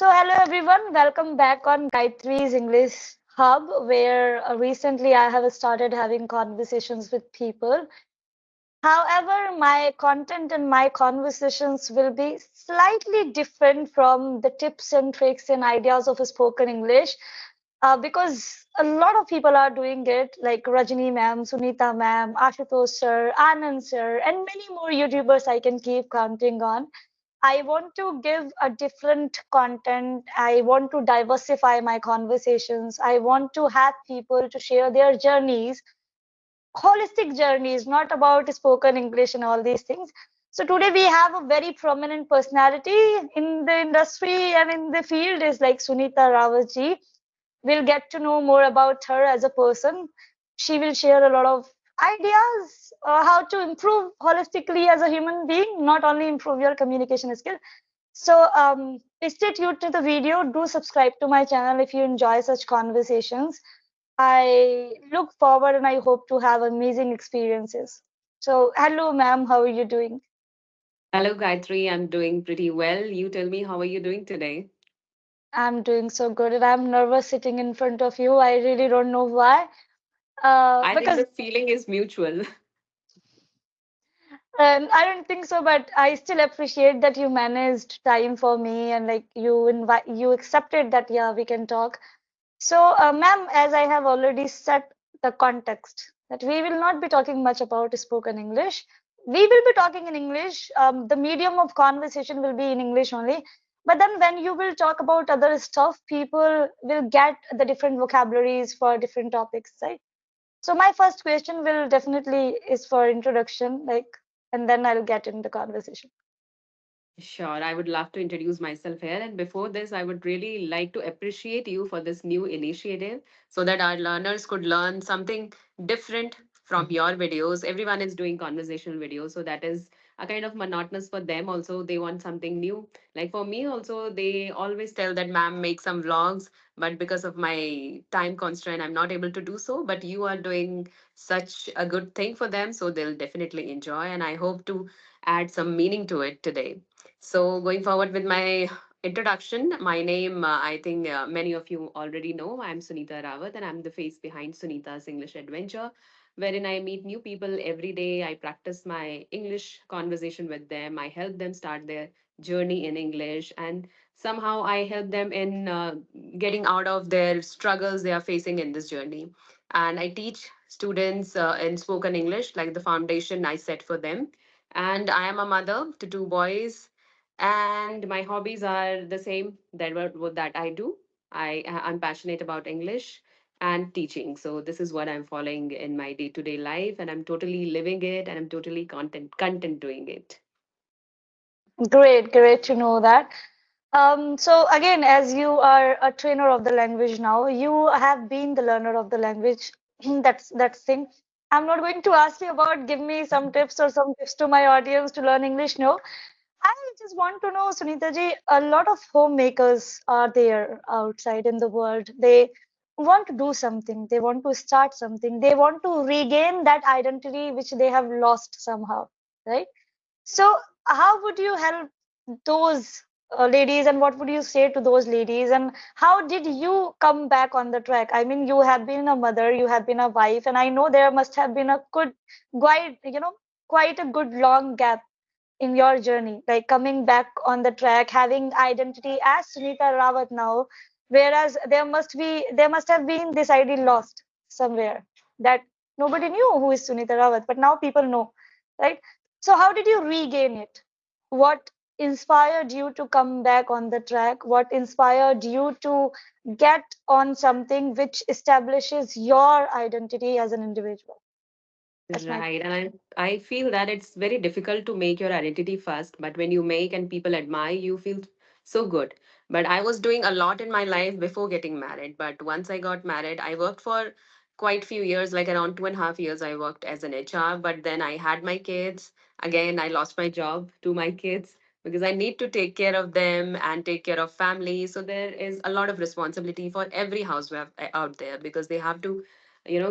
Hello everyone, welcome back on Gayatri's English Hub, where recently I have started having conversations with people. However, my content and my conversations will be slightly different from the tips and tricks and ideas of spoken English, because a lot of people are doing it, like Rajini ma'am, Sunita ma'am, Ashutosh sir, Anand sir, and many more YouTubers I can keep counting on. I want to give a different content. I want to diversify my conversations. I want to have people to share their journeys, holistic journeys, not about spoken English and all these things. So today we have a very prominent personality in the industry and in the field is like Sunita Rawat ji. We'll get to know more about her as a person. She will share a lot of ideas how to improve holistically as a human being, not only improve your communication skill. Stay tuned to the video. Do subscribe to my channel if you enjoy such conversations. I look forward and I hope to have amazing experiences. So, hello, ma'am. How are you doing? Hello, Gayatri. I'm doing pretty well. You tell me, how are you doing today? I'm doing so good, and I'm nervous sitting in front of you. I really don't know why. I think Because the feeling is mutual. I don't think so, but I still appreciate that you managed time for me and like you accepted that, yeah, we can talk. So, ma'am, as I have already set the context, that we will not be talking much about spoken English. We will be talking in English. The medium of conversation will be in English only. But then when you will talk about other stuff, people will get the different vocabularies for different topics, right? So my first question will definitely is for introduction, like, and then I'll get in the conversation. Sure, I would love to introduce myself here. And before this, I would really like to appreciate you for this new initiative so that our learners could learn something different from your videos. Everyone is doing conversational videos, so that is a kind of monotonous for them. Also, they want something new. Like for me, also, they always tell that, ma'am, make some vlogs, but because of my time constraint, I'm not able to do so. But you are doing such a good thing for them, so they'll definitely enjoy. And I hope to add some meaning to it today. So, going forward with my introduction, my name, I think many of you already know. I'm Sunita Rawat, and I'm the face behind Sunita's English Adventure, wherein I meet new people every day. I practice my English conversation with them. I help them start their journey in English, and somehow I help them in getting out of their struggles they are facing in this journey. And I teach students in spoken English, like the foundation I set for them. And I am a mother to two boys, and my hobbies are the same that what that I do. I'm passionate about English and teaching, so this is what I'm following in my day-to-day life, and I'm totally living it, and I'm totally content doing it. Great, great to know that. So again, as you are a trainer of the language now, you have been the learner of the language. That's thing. I'm not going to ask you about give me some tips or some tips to my audience to learn English. No, I just want to know, Sunita ji, a lot of homemakers are there outside in the world. They want to do something, they want to start something, they want to regain that identity which they have lost somehow, right? So, how would you help those ladies, and what would you say to those ladies? And how did you come back on the track? I mean, you have been a mother, you have been a wife, and I know there must have been a good, quite a good long gap in your journey, like coming back on the track, having identity as Sunita Rawat now, whereas there must have been this ID lost somewhere that nobody knew who is Sunita Rawat, but now people know, right? So how did you regain it? What inspired you to come back on the track? What inspired you to get on something which establishes your identity as an individual? That's my Right. And I feel that it's very difficult to make your identity first, but when you make and people admire, you feel so good. But I was doing a lot in my life before getting married. But once I got married, I worked for quite few years, like around 2.5 years, I worked as an HR. But then I had my kids. Again, I lost my job to my kids because I need to take care of them and take care of family. So there is a lot of responsibility for every housewife out there because they have to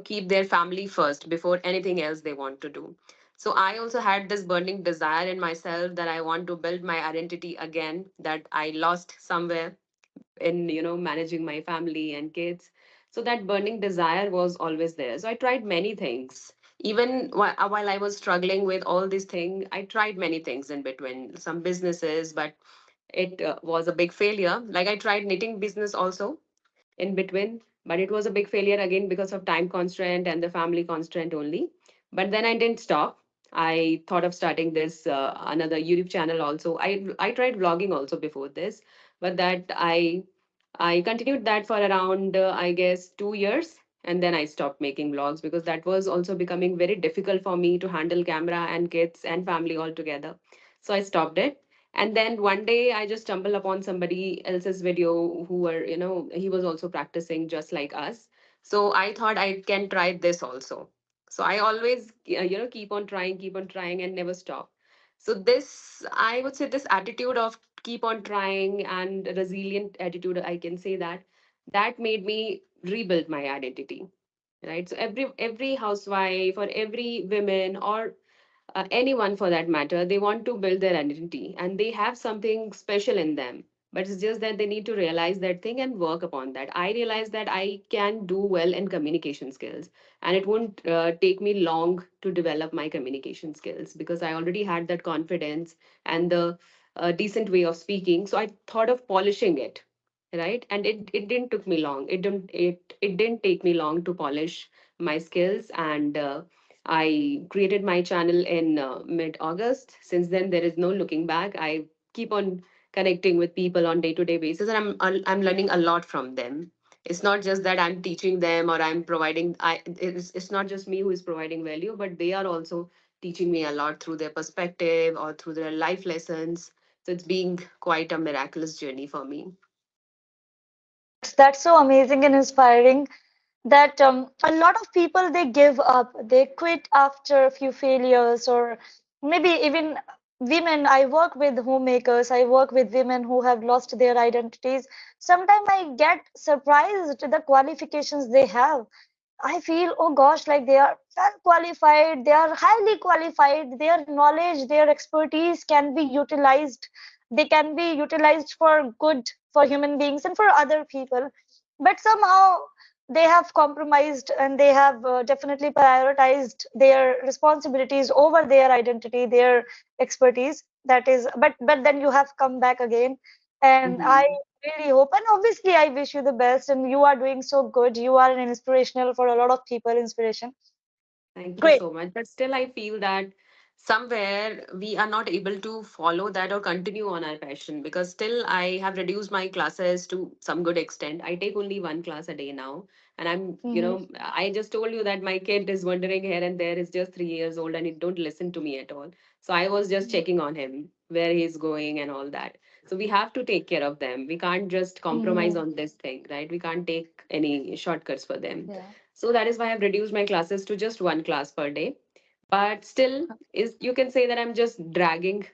keep their family first before anything else they want to do. So I also had this burning desire in myself that I want to build my identity again that I lost somewhere. in managing my family and kids. So that burning desire was always there. So I tried many things. Even while I was struggling with all these things, I tried many things in between, some businesses, but it was a big failure. Like I tried knitting business also in between, but it was a big failure again because of time constraint and the family constraint only. But then I didn't stop. I thought of starting this another YouTube channel also. I tried vlogging also before this, but that I continued that for around, I guess, 2 years. And then I stopped making vlogs because that was also becoming very difficult for me to handle camera and kids and family all together. So I stopped it. And then one day I just stumbled upon somebody else's video who were, he was also practicing just like us. So I thought I can try this also. So I always, keep on trying and never stop. So this, I would say, this attitude of keep on trying and resilient attitude, I can say that that made me rebuild my identity, right? So every housewife or every women or anyone for that matter, they want to build their identity and they have something special in them. But it's just that they need to realize that thing and work upon that. I realized that I can do well in communication skills, and it won't take me long to develop my communication skills because I already had that confidence and the decent way of speaking. So I thought of polishing it, right? And it didn't took me long. It didn't take me long to polish my skills, and I created my channel in mid August. Since then, there is no looking back. I keep on connecting with people on day-to-day basis, and I'm learning a lot from them. It's not just that I'm teaching them or I'm providing. It's not just me who is providing value, but they are also teaching me a lot through their perspective or through their life lessons. So it's being quite a miraculous journey for me. That's so amazing and inspiring that a lot of people they give up, they quit after a few failures, or maybe even women. I work with homemakers, I work with women who have lost their identities. Sometimes I get surprised at the qualifications they have. I feel, oh gosh, like they are well qualified, they are highly qualified, their knowledge, their expertise can be utilized. They can be utilized for good for human beings and for other people. But somehow they have compromised and they have definitely prioritized their responsibilities over their identity, their expertise. That is, but then you have come back again. And I Mhm. really hope, and obviously, I wish you the best. And you are doing so good. You are an inspirational for a lot of people, inspiration. Thank you Great. so much. But still, I feel that somewhere we are not able to follow that or continue on our passion because still I have reduced my classes to some good extent. I take only one class a day now. And Hmm. I just told you that my kid is wandering here and there, is just 3 years old and he don't listen to me at all. So I was just checking on him, where he's going and all that. So we have to take care of them. We can't just compromise Hmm. on this thing, right? We can't take any shortcuts for them. Yeah. So that is why I've reduced my classes to just one class per day. But still, is you can say that I'm just dragging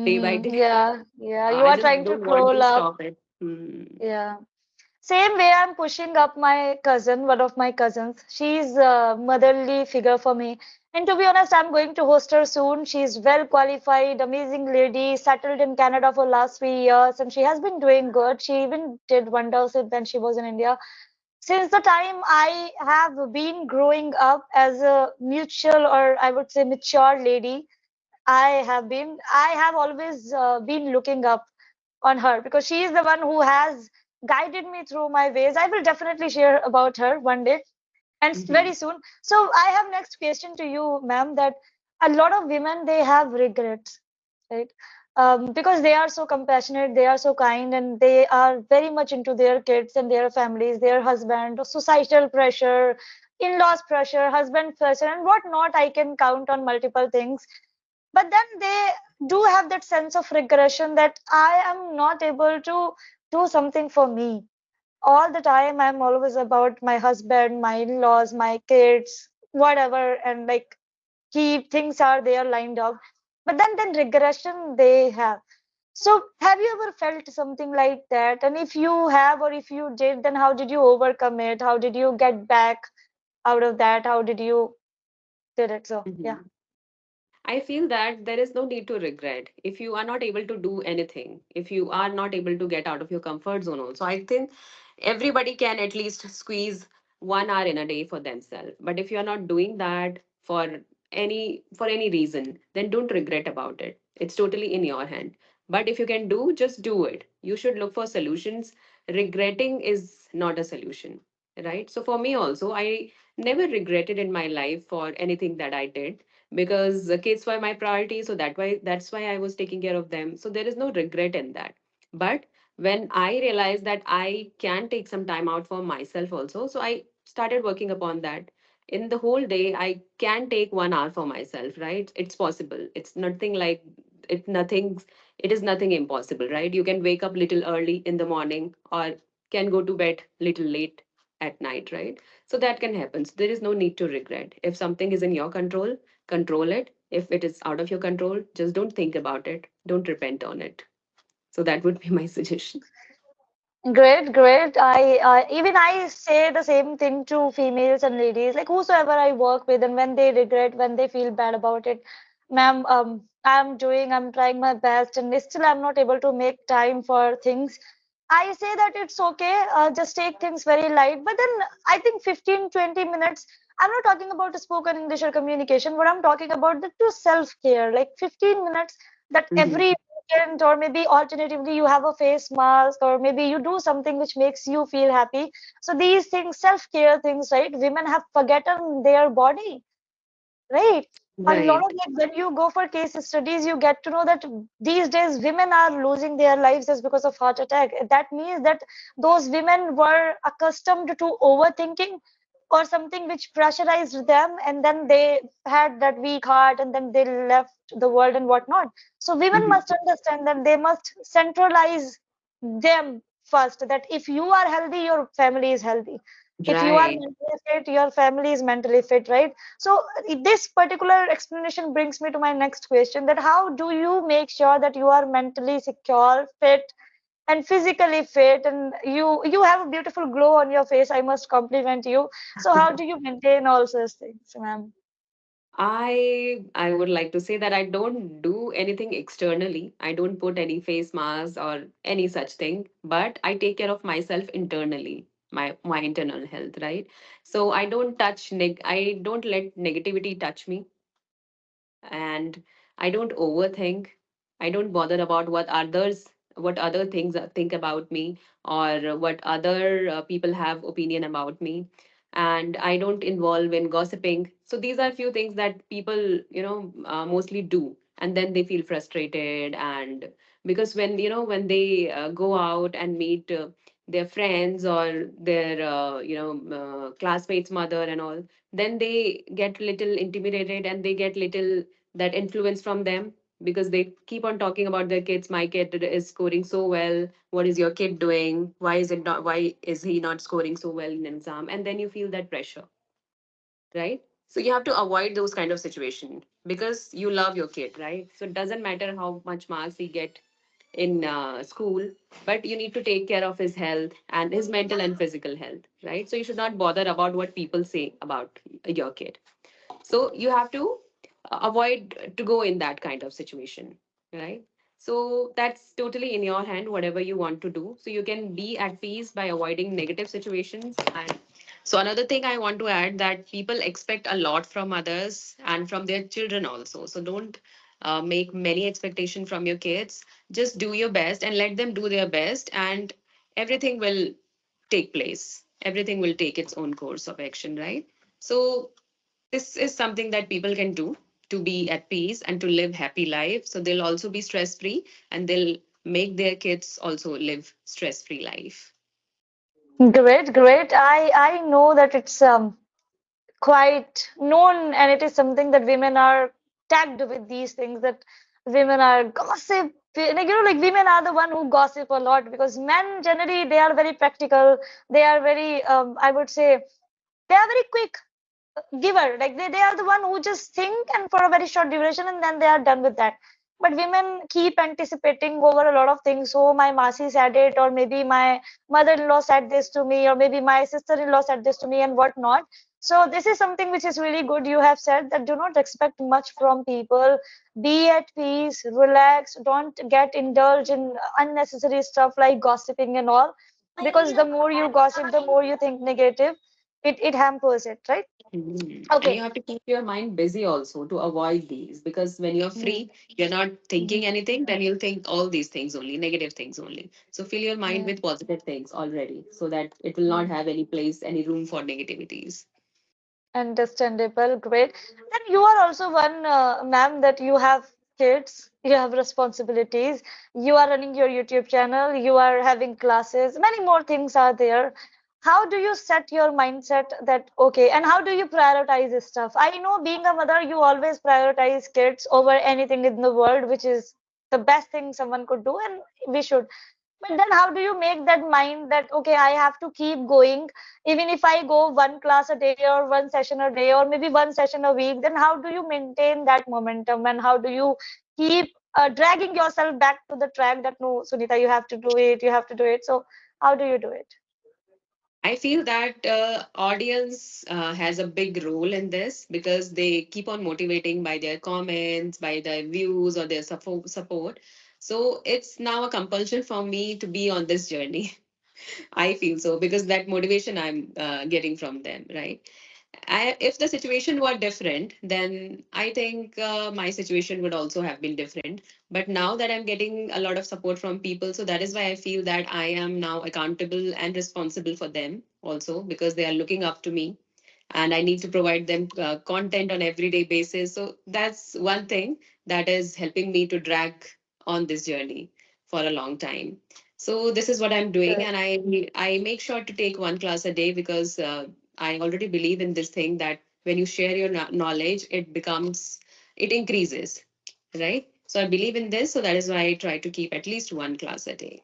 day by Hmm. day. Yeah. Yeah. You I are just trying to don't want to crawl up. stop it. Hmm. Yeah. Same way, I'm pushing up my cousin, one of my cousins. She's a motherly figure for me. And to be honest, I'm going to host her soon. She's well qualified, amazing lady, settled in Canada for last 3 years, and she has been doing good. She even did wonders when she was in India. Since the time I have been growing up as a mutual, or I would say mature lady, I have always been looking up on her because she is the one who has guided me through my ways. I will definitely share about her one day and Hmm. very soon. So I have next question to you, ma'am, that a lot of women they have regrets, right? Because they are so compassionate, they are so kind, and they are very much into their kids and their families, their husband, societal pressure, in-laws pressure, husband pressure, and whatnot. I can count on multiple things, but then they do have that sense of regression that I am not able to do something for me. All the time I'm always about my husband, my in-laws, my kids, whatever, and like he things are there lined up, but then regression they have. So have you ever felt something like that? And if you have, or if you did, then how did you overcome it? How did you get back out of that? How did you did it? So yeah. I feel that there is no need to regret if you are not able to do anything, if you are not able to get out of your comfort zone also. I think everybody can at least squeeze 1 hour in a day for themselves. But if you are not doing that for any reason, then don't regret about it. It's totally in your hand. But if you can do, just do it. You should look for solutions. Regretting is not a solution, right? So for me also, I never regretted in my life for anything that I did, because the kids were my priority, so that's why I was taking care of them, so there is no regret in that. But when I realized that I can take some time out for myself also, so I started working upon that. In the whole day I can take 1 hour for myself, right? It's possible. It's nothing like it nothing it is nothing impossible, right? You can wake up little early in the morning, or can go to bed little late at night, right? So that can happen. So there is no need to regret. If something is in your control, control it. If it is out of your control, just don't think about it. Don't repent on it. So that would be my suggestion. Great, great. I say the same thing to females and ladies, like whosoever I work with, and when they regret, when they feel bad about it, ma'am, I'm trying my best, and still I'm not able to make time for things. I say that it's okay, just take things very light. But then I think 15, 20 minutes, I'm not talking about spoken English or communication, but I'm talking about the to self-care, like 15 minutes that Hmm. every weekend, or maybe alternatively, you have a face mask, or maybe you do something which makes you feel happy. So these things, self-care things, right? Women have forgotten their body. Right. A lot of Right. like when you go for case studies, you get to know that these days women are losing their lives just because of heart attack. That means that those women were accustomed to overthinking or something which pressurized them, and then they had that weak heart, and then they left the world and whatnot. So women Hmm. must understand that they must centralize them first. That if you are healthy, your family is healthy. If you are Right. mentally fit, your family is mentally fit, right? So this particular explanation brings me to my next question, that how do you make sure that you are mentally secure, fit, and physically fit, and you have a beautiful glow on your face, I must compliment you. So how do you maintain all those things, ma'am? I would like to say that I don't do anything externally. I don't put any face mask or any such thing, but I take care of myself internally, my internal health, right? So I don't let negativity touch me, and I don't overthink. I don't bother about what other things think about me, or what other people have opinion about me. And I don't involve in gossiping. So these are few things that people, mostly do. And then they feel frustrated. And because when they go out and meet their friends or their, classmates' mother and all, then they get little intimidated, and they get little that influence from them, because they keep on talking about their kids. My kid is scoring so well. What is your kid doing? Why is he not scoring so well in an exam? And then you feel that pressure, right? So you have to avoid those kind of situation, because you love your kid, right? So it doesn't matter how much marks he get in school, but you need to take care of his health and his mental and physical health, right? So you should not bother about what people say about your kid. So you have to avoid to go in that kind of situation, right? So that's totally in your hand, whatever you want to do, so you can be at peace by avoiding negative situations. And so another thing I want to add, that people expect a lot from others and from their children also. So don't make many expectations from your kids. Just do your best and let them do their best, and everything will take place. Everything will take its own course of action, right? So this is something that people can do to be at peace and to live happy life. So they'll also be stress free, and they'll make their kids also live stress free life. Great, great. I know that it's quite known, and it is something that women are tagged with these things, that women are gossip, like like women are the one who gossip a lot, because men generally they are very practical, they are very I would say they are very quick giver, like they are the one who just think and for a very short duration, and then they are done with that. But women keep anticipating over a lot of things. Oh, my masi said it, or maybe my mother-in-law said this to me, or maybe my sister-in-law said this to me, and whatnot. So this is something which is really good. You have said that do not expect much from people. Be at peace, relax, don't get indulged in unnecessary stuff like gossiping and all. Because the more you gossip, the more you think negative, it hampers it, right? Mhm. And Okay. you have to keep your mind busy also to avoid these, because when you're Mm, free, you're not thinking mm, anything, then you'll think all these things only, negative things only. So fill your mind mm, with positive things already so that it will not mm. have any place, any room for negativities. Understandable, great. Then you are also one, ma'am, that you have kids, you have responsibilities, you are running your YouTube channel, you are having classes, many more things are there. How do you set your mindset that, okay, and how do you prioritize this stuff? I know being a mother, you always prioritize kids over anything in the world, which is the best thing someone could do, and we should. But then how do you make that mind that, okay, I have to keep going, even if I go one class a day or one session a day or maybe one session a week, then how do you maintain that momentum and how do you keep dragging yourself back to the track that no, Sunita, you have to do it, you have to do it. So how do you do it? I feel that audience has a big role in this because they keep on motivating by their comments, by their views, or their support. So it's now a compulsion for me to be on this journey. I feel so because that motivation I'm getting from them, right? If the situation were different, then I think my situation would also have been different. But now that I'm getting a lot of support from people, so that is why I feel that I am now accountable and responsible for them also because they are looking up to me and I need to provide them content on everyday basis. So that's one thing that is helping me to drag on this journey for a long time. So this is what I'm doing, Good. and I make sure to take one class a day because I already believe in this thing that when you share your knowledge, it increases, right? So I believe in this, so that is why I try to keep at least one class a day.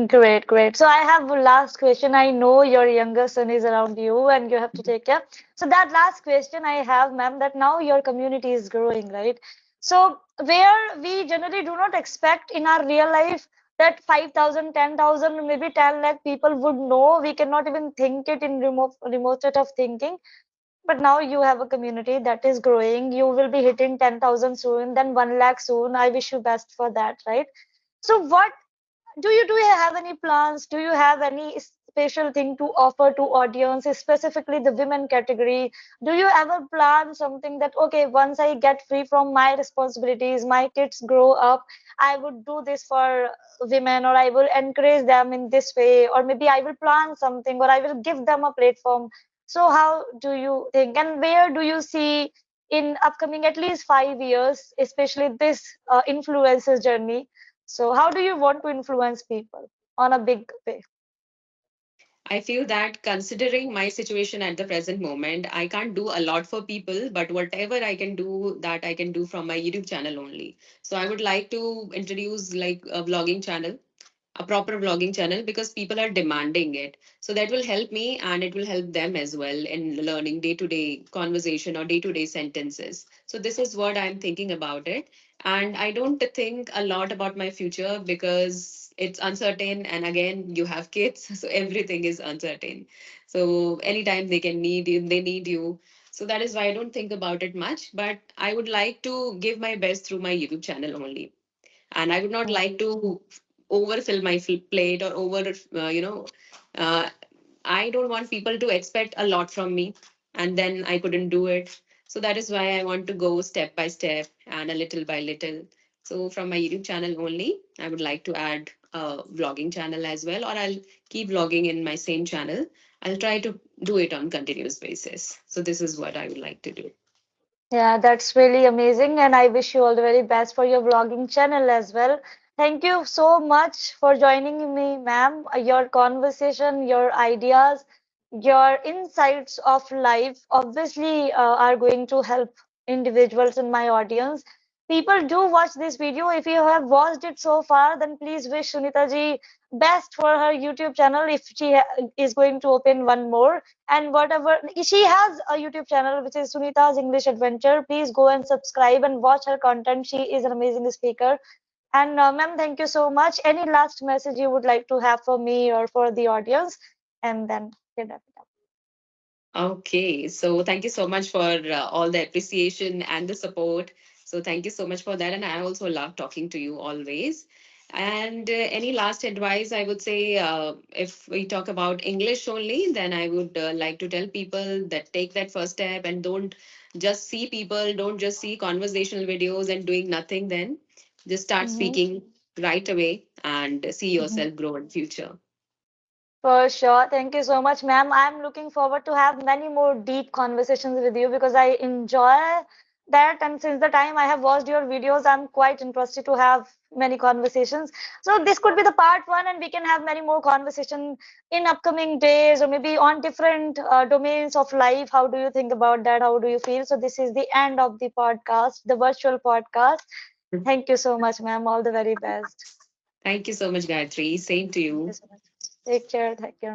Great, great. So I have a last question. I know your younger son is around you and you have to take care. So that last question I have, ma'am, that now your community is growing, right? So where we generally do not expect in our real life that 5,000, 10,000, maybe 10 lakh people would know. We cannot even think it in remote state of thinking. But now you have a community that is growing. You will be hitting 10,000 soon, then 1 lakh soon. I wish you best for that, right? So what do you have any plans? Do you have any special thing to offer to audience, specifically the women category? Do you ever plan something that, okay, once I get free from my responsibilities, my kids grow up, I would do this for women, or I will encourage them in this way, or maybe I will plan something, or I will give them a platform. So how do you think, and where do you see in upcoming at least 5 years, especially this influencer journey? So, how do you want to influence people on a big way? I feel that considering my situation at the present moment, I can't do a lot for people, but whatever I can do, that I can do from my YouTube channel only. So I would like to introduce like a vlogging channel, a proper vlogging channel, because people are demanding it. So that will help me and it will help them as well in learning day to day conversation or day to day sentences. So this is what I'm thinking about it. And I don't think a lot about my future because it's uncertain. And again, you have kids, so everything is uncertain. So anytime they can need you, they need you. So that is why I don't think about it much. But I would like to give my best through my YouTube channel only, and I would not Mm. like to overfill my plate or over uh, I don't want people to expect a lot from me and then I couldn't do it. So that is why I want to go step by step and a little by little. So from my YouTube channel only, I would like to add a vlogging channel as well, or I'll keep vlogging in my same channel. I'll try to do it on continuous basis. So this is what I would like to do. Yeah, that's really amazing, and I wish you all the very best for your vlogging channel as well. Thank you so much for joining me, ma'am. Your conversation, your ideas, your insights of life obviously are going to help individuals in my audience. people do watch this video. If you have watched it so far, then please wish Sunita ji best for her YouTube channel if she is going to open one more. And whatever, she has a YouTube channel which is Sunita's English Adventure. Please go and subscribe and watch her content. She is an amazing speaker. And ma'am, thank you so much. Any last message you would like to have for me or for the audience? And then we'll wrap it up. Okay, so thank you so much for all the appreciation and the support. So thank you so much for that. And I also love talking to you always. And any last advice, I would say, if we talk about English only, then I would like to tell people that take that first step and don't just see people, don't just see conversational videos and doing nothing then. Just start Mhm. speaking right away and see Mhm. yourself grow in future. For sure. Thank you so much, ma'am. I'm looking forward to have many more deep conversations with you because I enjoy that. And since the time I have watched your videos, I'm quite interested to have many conversations. So this could be the part one, and we can have many more conversation in upcoming days or maybe on different domains of life. How do you think about that? How do you feel? So this is the end of the podcast, the virtual podcast. Thank you so much, ma'am. All the very best. Thank you so much, Gayatri. Same to Thank you you. so much. Take care. Thank you.